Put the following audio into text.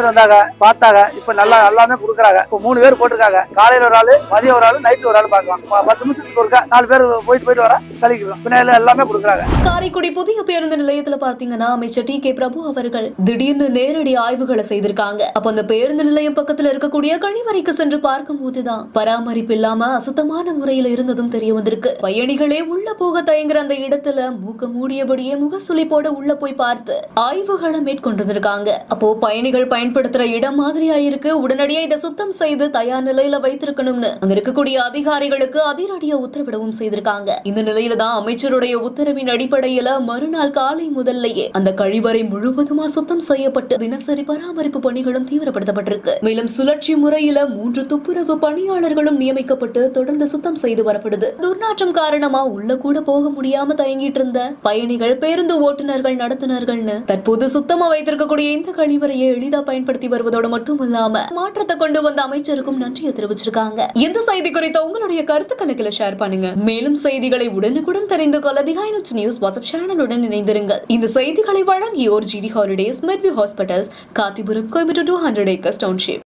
அமைச்சர் வந்தாங்க பார்த்தாங்க. இப்ப நல்லா எல்லாமே கொடுக்குறாங்க. இப்ப 3 பேர் போட்டிருக்காங்க. காலையில ஒரு ஆளு, மதியம் ஒரு ஆளு, நைட் ஒரு ஆளு பார்க்கலாம். 10 நிமிஷத்துக்கு ஒருக்கா 4 பேர் போயிட்டு வர கழிக்கிறோம். பின்னால எல்லாமே கொடுக்குறாங்க. காரைக்குடி புதிய பேருந்து நிலையத்துல பாத்தீங்கன்னா அமைச்சர் டி.கே. பிரபு அவர்கள் திடீர்னு நேரடி ஆய்வுகளை செய்திருக்காங்க. அப்ப அந்த பேருந்து நிலையம் பக்கத்துல இருக்கக்கூடிய கழிவறைக்கு சென்று பார்க்கும் போதுதான் பராமரிப்பு இல்லாம அசுத்தமான முறையில இருந்ததும் தெரிய வந்திருக்கு. பயணிகளே உள்ள போக தயங்குற அந்த இடத்துல மூக்க மூடியபடியே முகசுளிப்போட உள்ள போய் பார்த்து ஆய்வுகளை மேற்கொண்டிருக்காங்க. அப்போ பயணிகள் பயன்படுத்துற இடம் மாதிரியா இருக்கு. உடனடியா இதை சுத்தம் செய்து தயார் நிலையில வைத்திருக்கணும்னு அங்க இருக்கக்கூடிய அதிகாரிகளுக்கு அதிரடியா உத்தரவிடவும் செய்திருக்காங்க. இந்த நிலையில தான் அமைச்சருடைய உத்தரவின் அடிப்படையில மறுநாள் காலை முதல்லையே அந்த கழிவறை முழுவதுமா சுத்தம் செய்யப்பட்டு தினசரி பராமரிப்பு பணிகளும் தீவிரப்படுத்தப்பட்டிருக்கு. மேலும் சுழற்சி முறையில 3 துப்புரவு பணியாளர்களும் நியமிக்கப்பட்டு தொடர்ந்து சுத்தம் செய்து வரப்படுது. துர்நாற்றம் காரணமா உள்ள கூட போக முடியாம தயங்கிட்டு இருந்த பயணிகள், பேருந்து ஓட்டுநர்கள், நடத்துனர்கள்னு தற்போது சுத்தமா வைத்திருக்கக்கூடிய இந்த கழிவறையை எளிதா பயன்படுத்தி வருவதோடு மட்டும் இல்லாம மாற்றத்தை கொண்டு வந்த அமைச்சருக்கும் நன்றியை தெரிவிச்சிருக்காங்க. இந்த செய்தி குறித்த உங்களுடைய கருத்துக்களை ஷேர் பண்ணுங்க. மேலும் செய்திகளை உடனுக்குடன் தெரிந்து கொள்ள பிஹைண்ட் நியூஸ் வாட்ஸ்அப் சேனலுடன் இணைந்திருங்கள். இந்த செய்திகளை வழங்கியோர் GD ஹாலிடேஸ், மெட்வி hospitals, Kathipuram, Coimbatore 200 acres township.